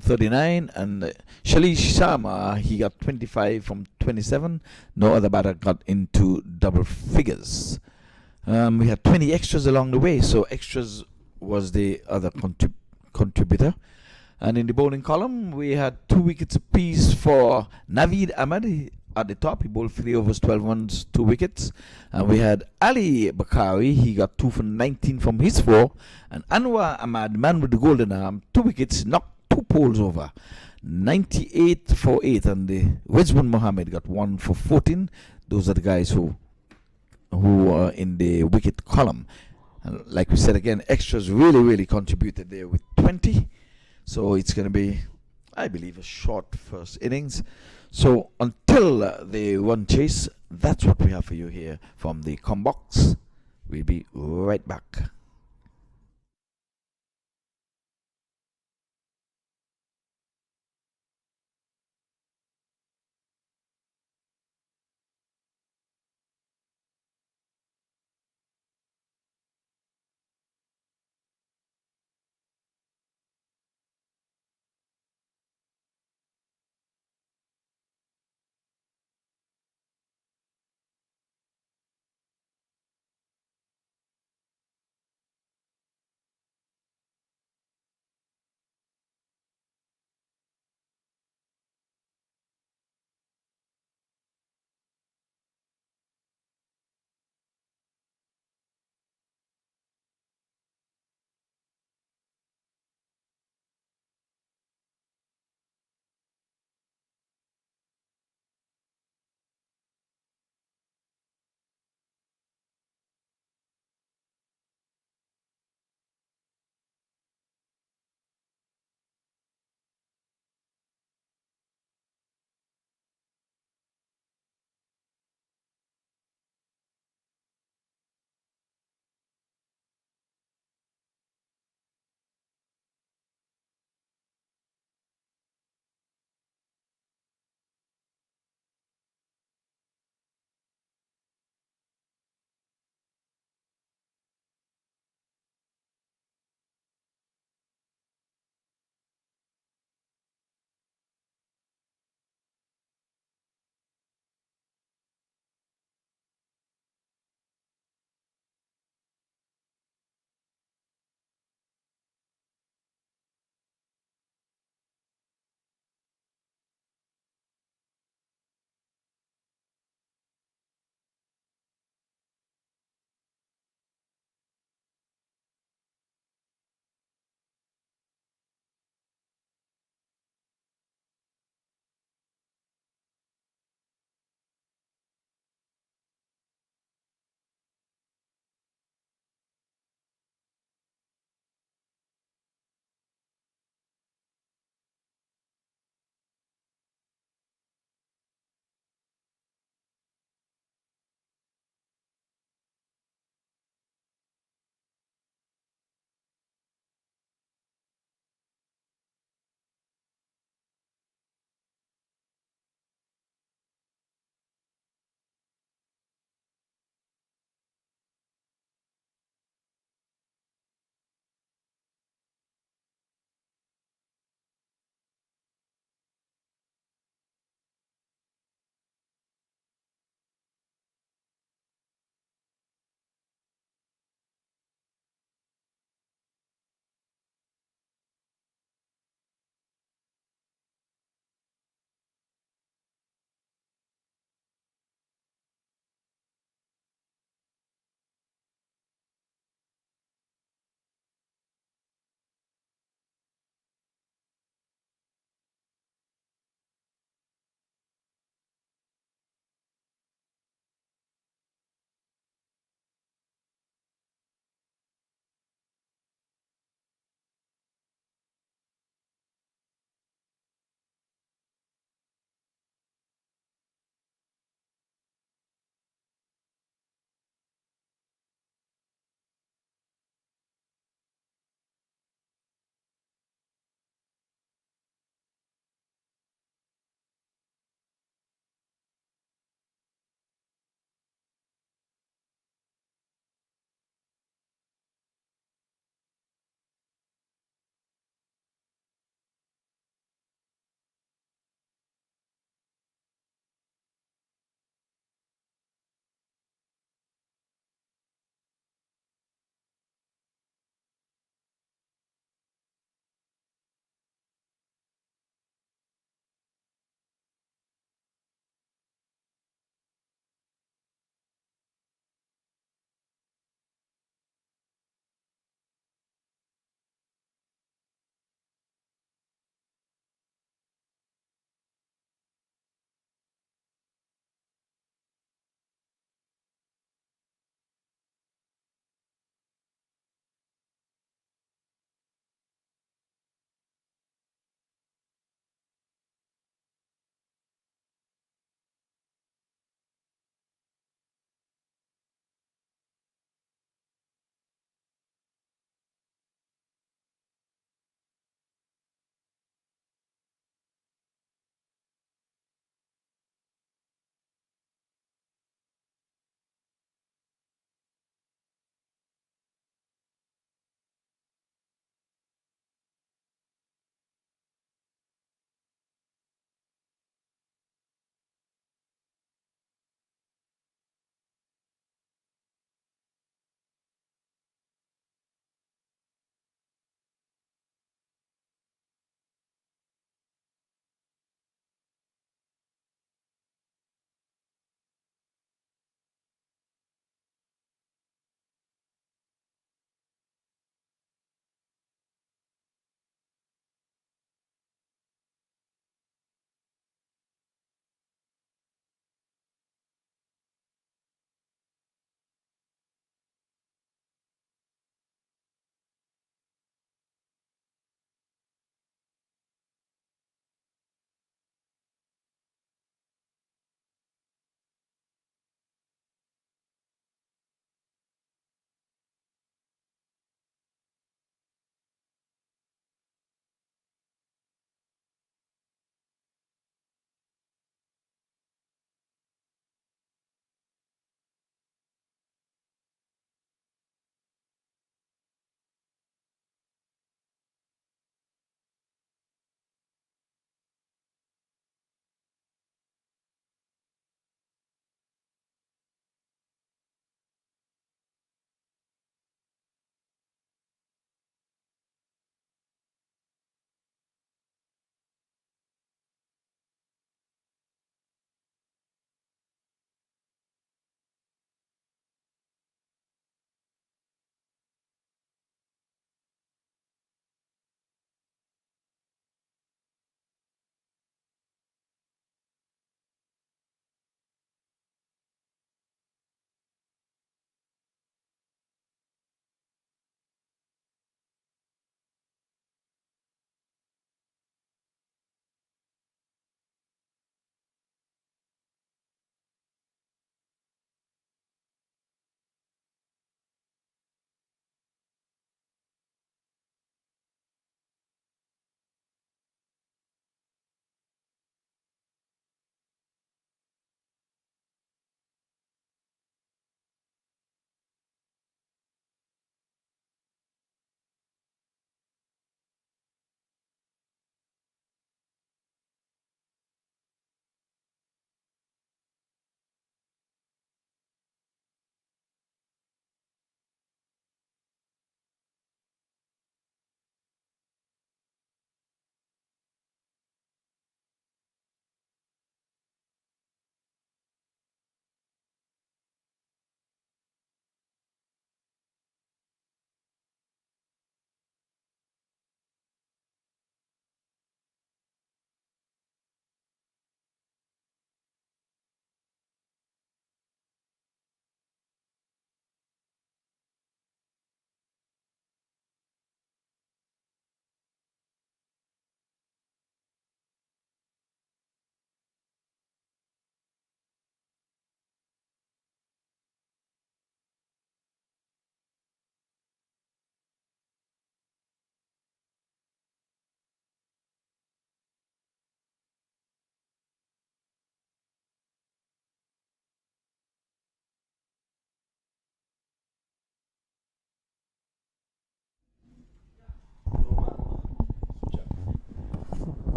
39, and Shalish Sharma, he got 25 from 27. No other batter got into double figures. We had 20 extras along the way, so extras was the other contributor. And in the bowling column, we had 2 wickets apiece for Naveed Ahmed at the top. He bowled 3 overs, 12 runs, 2 wickets. And we had Ali Bakari. He got 2 for 19 from his 4. And Anwar Ahmad, man with the golden arm, 2 wickets, knocked 2 poles over. 98 for 8. And the Rizwan Mohammed got 1 for 14. Those are the guys who are in the wicket column. And like we said again, extras really contributed there with 20. So it's going to be, I believe, a short first innings. So until the run chase, that's what we have for you here from the Combox. We'll be right back.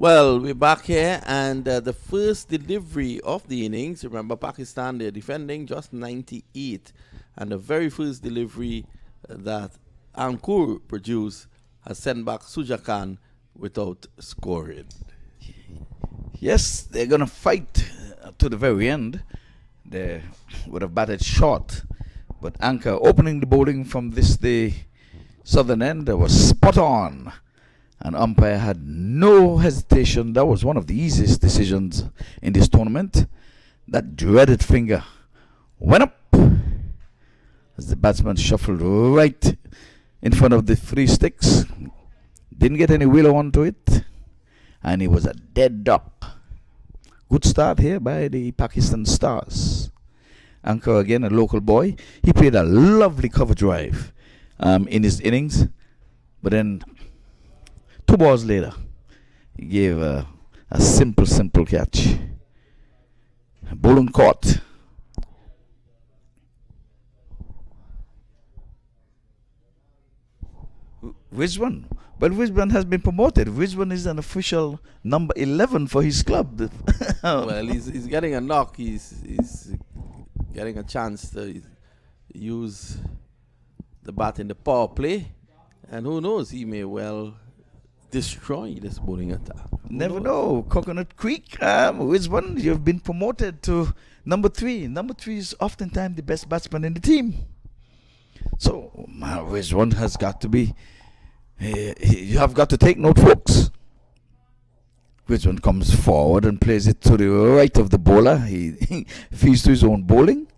Well, we're back here, and the first delivery of the innings, remember Pakistan, they're defending just 98, and the very first delivery that Ankur produced has sent back Suja Khan without scoring. Yes, they're going to fight to the very end. They would have batted short, but Anchor opening the bowling from the southern end was spot on. And umpire had no hesitation. That was one of the easiest decisions in this tournament. That dreaded finger went up as the batsman shuffled right in front of the 3 sticks. Didn't get any willow onto it. And it was a dead duck. Good start here by the Pakistan Stars. Anchor again, a local boy. He played a lovely cover drive in his innings. But then 2 balls later, he gave a simple catch. Bowling caught. Rizwan. Well, Rizwan has been promoted. Rizwan is an official number 11 for his club. Well, he's getting a knock. He's getting a chance to use the bat in the power play. And who knows, he may well destroy this bowling attack. Never know. Coconut Creek, Rizwan, you've been promoted to number 3. Number 3 is oftentimes the best batsman in the team. So, Rizwan has got to be... you have got to take note, folks. Rizwan comes forward and plays it to the right of the bowler. He feeds to his own bowling.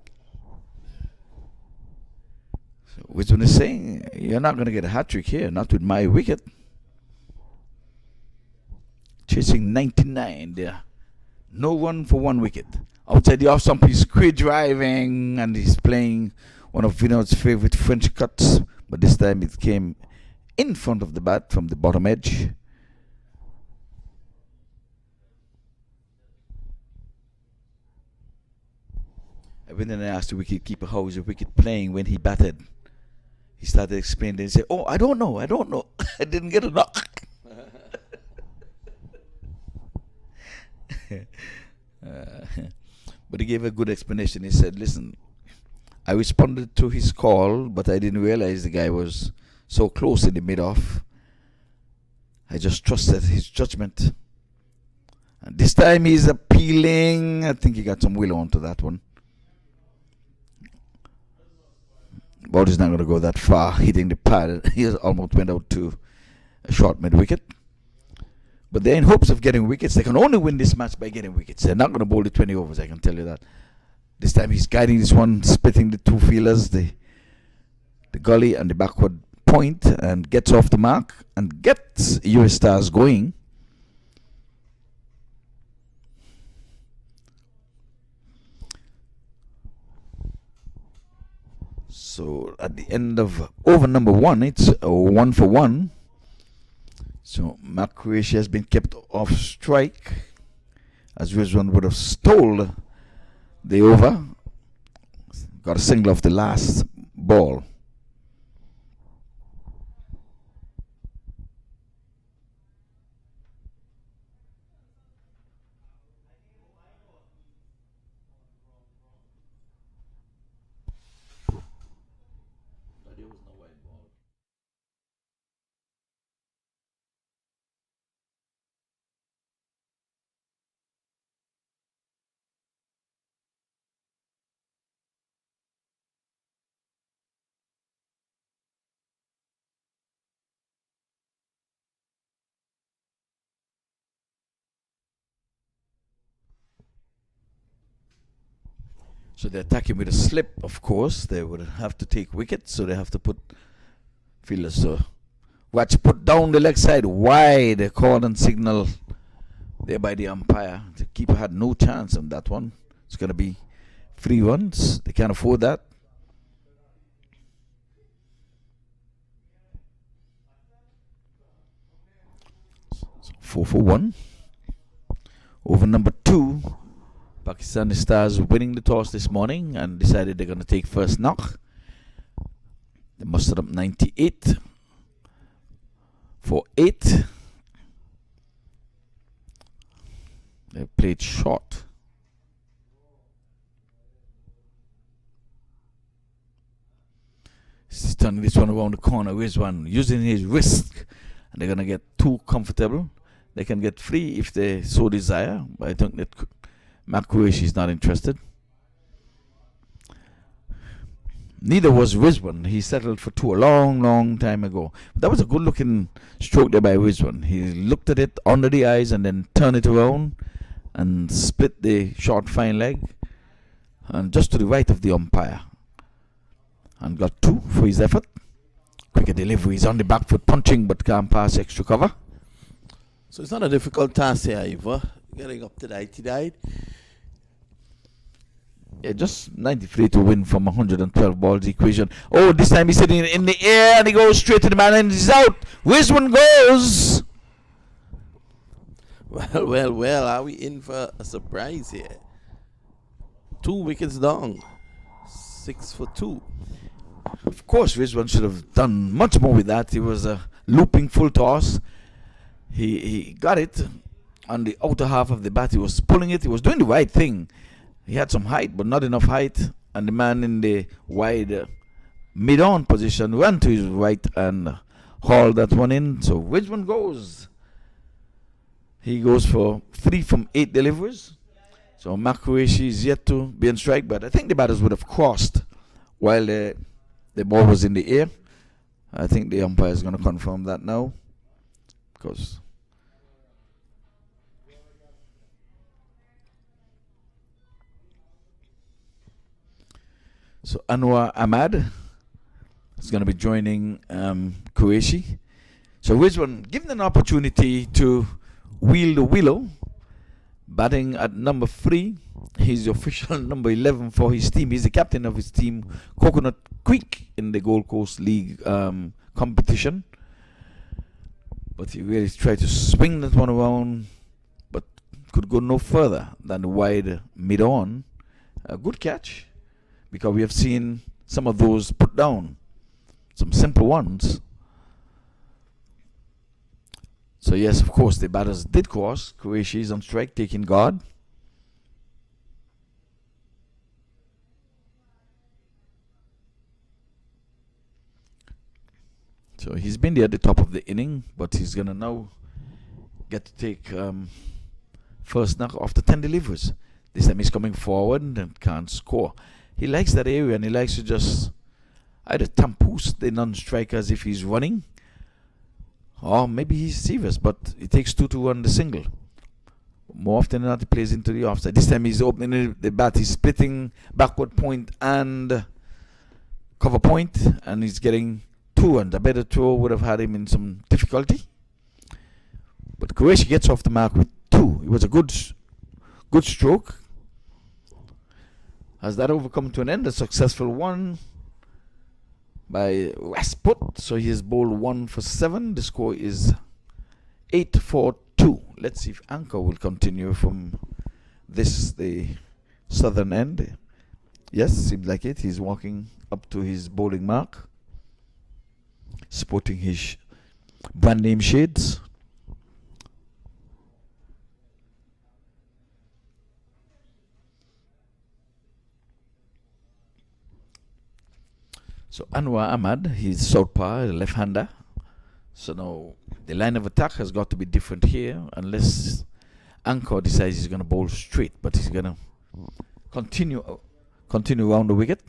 So Rizwan is saying, you're not going to get a hat-trick here, not with my wicket. Chasing 99 there. No run for 1 wicket. Outside the off stump, he's driving and he's playing one of Vinod's favorite French cuts. But this time it came in front of the bat from the bottom edge. And then I asked the wicketkeeper how was the wicket playing when he batted. He started explaining. He said, "Oh, I don't know. I didn't get a knock." But he gave a good explanation. He said, "Listen, I responded to his call, but I didn't realize the guy was so close in the mid-off. I just trusted his judgment. And this time he's appealing. I think he got some willow onto that one. Ball is not going to go that far, hitting the pad. He almost went out to a short mid-wicket. But they're in hopes of getting wickets. They can only win this match by getting wickets. They're not going to bowl the 20 overs, I can tell you that. This time he's guiding this one, splitting the 2 fielders, the gully and the backward point, and gets off the mark and gets US Stars going. So at the end of over number 1, it's 1 for 1. So Mac Croatia has been kept off strike, as Rizwan would have stole the over. Got a single off the last ball. So they're attacking with a slip, of course. They would have to take wickets, so they have to put fielders. So watch, put down the leg side wide. They called and signal there by the umpire. The keeper had no chance on that one. It's going to be 3 runs. They can't afford that. So 4 for 1. Over number 2. Pakistan Stars winning the toss this morning and decided they're going to take first knock. They mustered up 98 for 8. They played short. He's turning this one around the corner. Where's one using his wrist, and they're gonna get too comfortable. They can get free if they so desire, but I think that Mark Qureshi is not interested. Neither was Rizwan. He settled for two a long time ago. That was a good-looking stroke there by Rizwan. He looked at it under the eyes and then turned it around and split the short fine leg and just to the right of the umpire. And got two for his effort. Quicker delivery. He's on the back foot punching but can't pass extra cover. So it's not a difficult task here, Ivor. Getting up to the 80 Yeah, just 93 to win from 112 balls equation. Oh, this time he's sitting in the air and he goes straight to the man and he's out. Which one goes? Well, are we in for a surprise here? 2 wickets down. 6 for 2. Of course, Rizwan should have done much more with that. It was a looping full toss. He got it on the outer half of the bat. He was pulling it. He was doing the right thing. He had some height, but not enough height. And the man in the wide mid-on position ran to his right and hauled that one in. So which one goes? He goes for 3 from 8 deliveries. So Mark Qureshi is yet to be on strike, but I think the batters would have crossed while the ball was in the air. I think the umpire is going to confirm that now. Because so Anwar Ahmad is going to be joining Qureshi. So Rizwan given an opportunity to wheel the willow, batting at number 3. He's the official number 11 for his team. He's the captain of his team, Coconut Creek, in the Gold Coast League competition. But he really tried to swing that one around, but could go no further than the wide mid-on. A good catch, because we have seen some of those put down, some simple ones. So yes, of course, the batters did cross. Qureshi is on strike, taking guard. So he's been there at the top of the inning, but he's going to now get to take first knock after 10 deliveries. This time he's coming forward and can't score. He likes that area and he likes to just either tampoost the non-strikers if he's running, or maybe he's serious, but it takes 2 to run the single. More often than not, he plays into the offside. This time he's opening the bat, he's splitting backward point and cover point, and he's getting 2 runs. A better throw would have had him in some difficulty. But Qureshi gets off the mark with 2. It was a good stroke. Has that overcome to an end? A successful one by Westput. So he has bowled 1 for 7. The score is 8 for 2. Let's see if Anchor will continue from the southern end. Yes, seems like it. He's walking up to his bowling mark, sporting his brand name shades. So Anwar Ahmad, he's southpaw, left-hander. So now the line of attack has got to be different here, unless Anchor decides he's going to bowl straight, but he's going to continue around the wicket.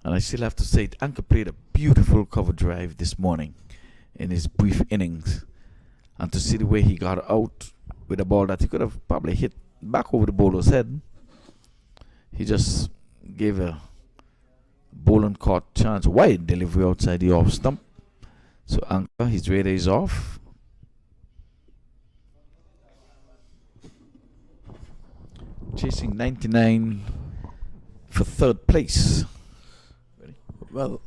And I still have to say, Anchor played a beautiful cover drive this morning in his brief innings. And to see the way he got out with a ball that he could have probably hit back over the bowler's head, he just gave a bowling caught chance, wide delivery outside the off stump. So Anchor, his radar is off. Chasing 99 for 3rd place. Well,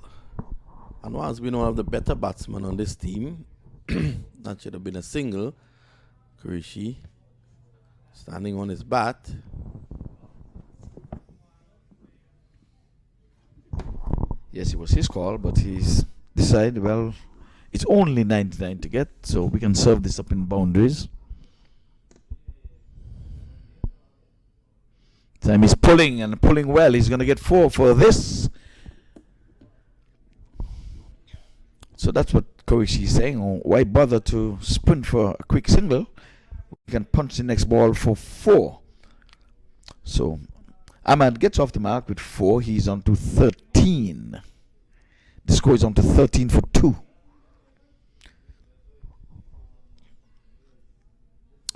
Anwar has been one of the better batsmen on this team. That should have been a single. Qureshi standing on his bat. Yes, it was his call, but he's decided, well, It's only 99 to get, so we can serve this up in boundaries. Time he's pulling and pulling well. He's going to get 4 for this. So that's what Koichi is saying. Why bother to sprint for a quick single? We can punch the next ball for 4. So Ahmad gets off the mark with 4. He's on to 13. The score is on to 13 for 2.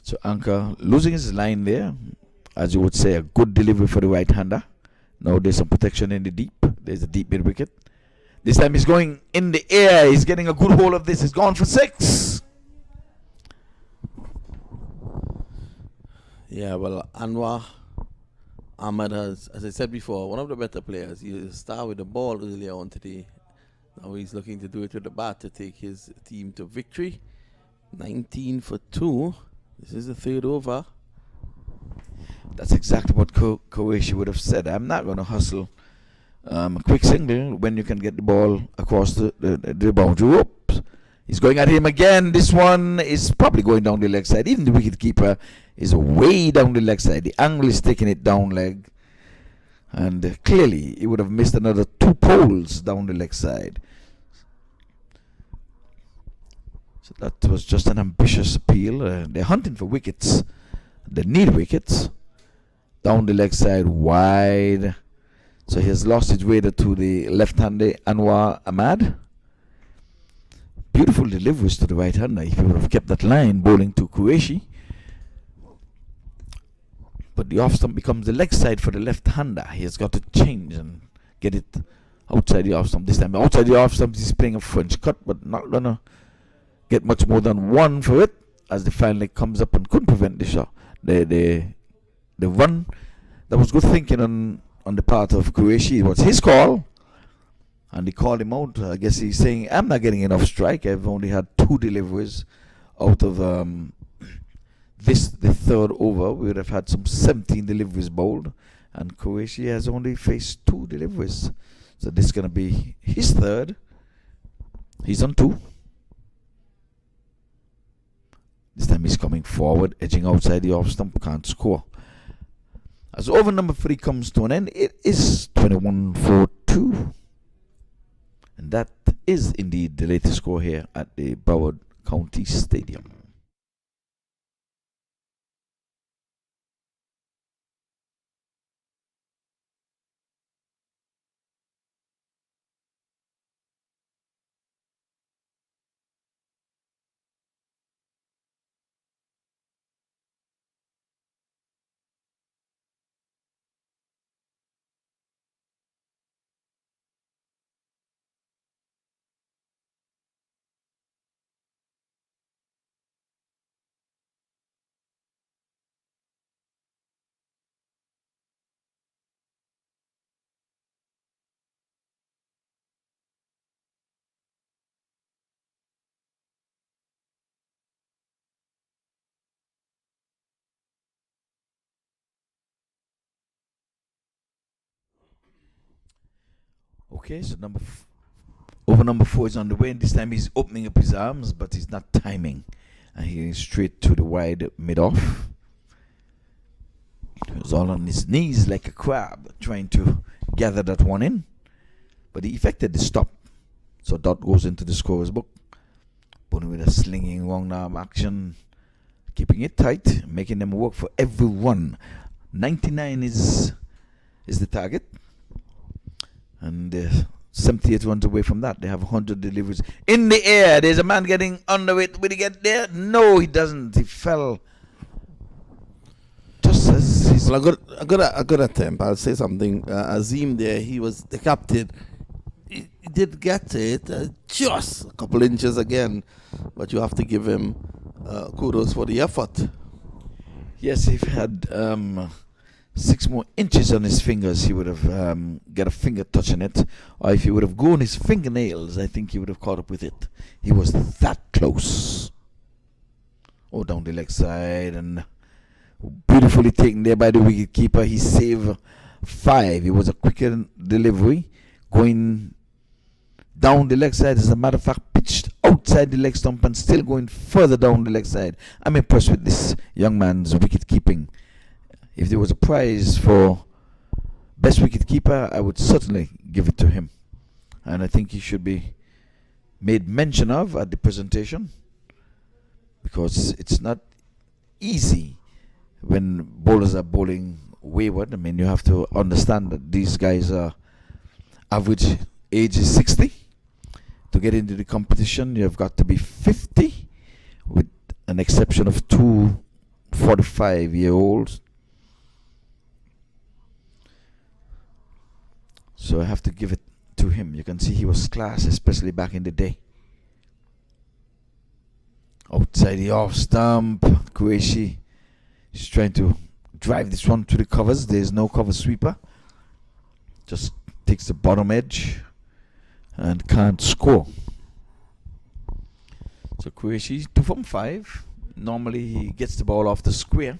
So Anka losing his line there. As you would say, a good delivery for the right-hander. Now there's some protection in the deep. There's a deep mid-wicket. This time he's going in the air. He's getting a good hold of this. He's gone for 6. Yeah, well, Anwar Ahmed has, as I said before, one of the better players. He started with the ball earlier on today. Now he's looking to do it with the bat to take his team to victory. 19 for 2. This is the 3rd over. That's exactly what Koichi would have said. I'm not going to hustle a quick single when you can get the ball across the boundary ropes. He's going at him again. This one is probably going down the leg side. Even the wicketkeeper is way down the leg side. The angle is taking it down leg. And clearly, he would have missed another 2 poles down the leg side. So that was just an ambitious appeal. They're hunting for wickets. They need wickets. Down the leg side, wide. So he has lost his way to the left-hander Anwar Ahmad. Beautiful deliveries to the right-hander. If he would have kept that line, bowling to Qureshi. But the off-stump becomes the leg side for the left-hander. He has got to change and get it outside the off-stump. This time outside the off-stump, he's playing a French cut, but not going to get much more than 1 for it, as the final leg comes up and couldn't prevent the shot. The run. That was good thinking on the part of Qureshi. It was his call, and they called him out. I guess he's saying, I'm not getting enough strike. I've only had 2 deliveries out of the 3rd over. We would have had some 17 deliveries bowled, and Qureshi has only faced 2 deliveries. So this is going to be his 3rd. He's on 2. This time he's coming forward, edging outside the off stump, can't score. As over number 3 comes to an end, it is 21 for 2. And that is indeed the latest score here at the Broward County Stadium. Okay, so over number 4 is on the way, and this time he's opening up his arms, but he's not timing. And he's straight to the wide mid-off. He was all on his knees like a crab, trying to gather that one in. But he effected the stop. So Dot goes into the scorer's book. Bowling with a slinging wrong arm action. Keeping it tight, making them work for every one. 99 is the target. And 78 runs away from that. They have 100 deliveries in the air. There's a man getting under it. Will he get there? No, he doesn't. He fell. Just as he's... Well, a good attempt. I'll say something. Azim there, he was the captain. He did get it, just a couple inches again. But you have to give him kudos for the effort. Yes, if he had 6 more inches on his fingers, he would have got a finger touch on it. Or if he would have grown his fingernails, I think he would have caught up with it. He was that close. Oh, down the leg side, and beautifully taken there by the wicketkeeper. He saved 5. It was a quicker delivery, going down the leg side. As a matter of fact, pitched outside the leg stump and still going further down the leg side. I'm impressed with this young man's wicket keeping. If there was a prize for best wicket keeper, I would certainly give it to him. And I think he should be made mention of at the presentation, because it's not easy when bowlers are bowling wayward. I mean, you have to understand that these guys are average age is 60. To get into the competition, you've got to be 50, with an exception of two 45-year-olds. So I have to give it to him. You can see he was class, especially back in the day. Outside the off stump, Qureshi is trying to drive this one to the covers. There's no cover sweeper. Just takes the bottom edge and can't score. So Qureshi 2 from 5. Normally he gets the ball off the square,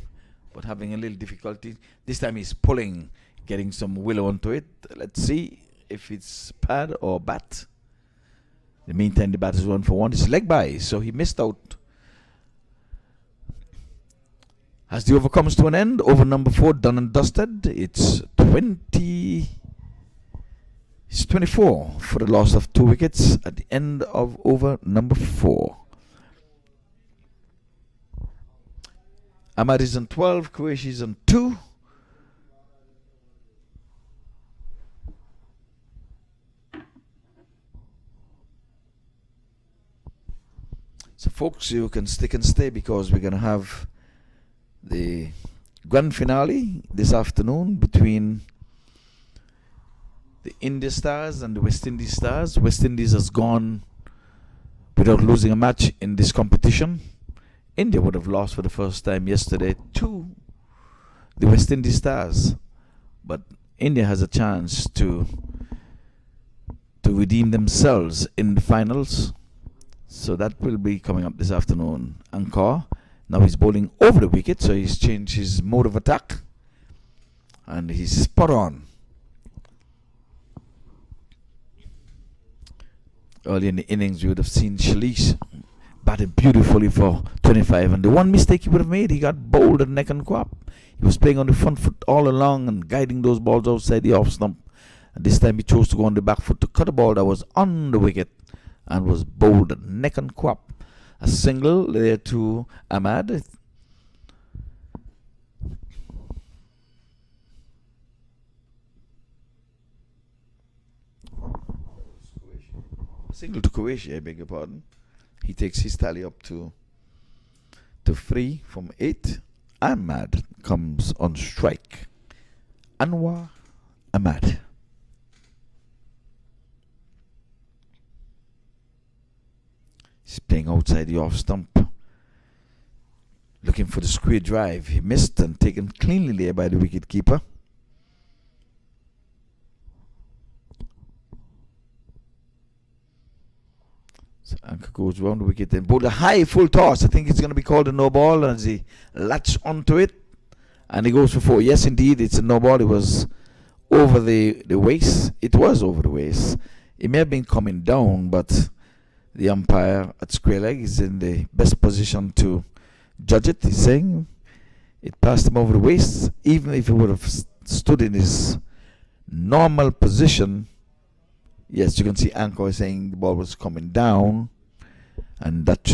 but having a little difficulty. This time he's pulling, getting some willow onto it. Let's see if it's pad or bat. In the meantime, the bat is 1 for 1. It's leg by, so he missed out. As the over comes to an end, over number 4 done and dusted. It's 24 for the loss of 2 wickets at the end of over number 4. Ahmad is on 12, Qureshi is on 2. So folks, you can stick and stay, because we're going to have the grand finale this afternoon between the India Stars and the West Indies Stars. West Indies has gone without losing a match in this competition. India would have lost for the first time yesterday to the West Indies Stars, but India has a chance to redeem themselves in the finals. So that will be coming up this afternoon. Ankar, now he's bowling over the wicket, so he's changed his mode of attack, and he's spot on. Early in the innings, you would have seen Shalish batted beautifully for 25, and the one mistake he would have made, he got bowled at neck and crop. He was playing on the front foot all along and guiding those balls outside the off stump, and this time he chose to go on the back foot to cut a ball that was on the wicket and was bowled at neck and crop. A single there to Ahmad. Single to Qureshi, I beg your pardon. He takes his tally up to 3 from 8. Ahmad comes on strike. Anwar Ahmad. He's playing outside the off stump, looking for the square drive. He missed and taken cleanly there by the wicket keeper. So Anchor goes round the wicket and bowled a high full toss. I think it's going to be called a no ball as he latched onto it, and he goes for 4. Yes, indeed, it's a no ball. It was over the waist. It was over the waist. It may have been coming down, but the umpire at square leg is in the best position to judge it. He's saying it passed him over the waist. Even if he would have stood in his normal position, yes, you can see Anchor saying the ball was coming down, and that should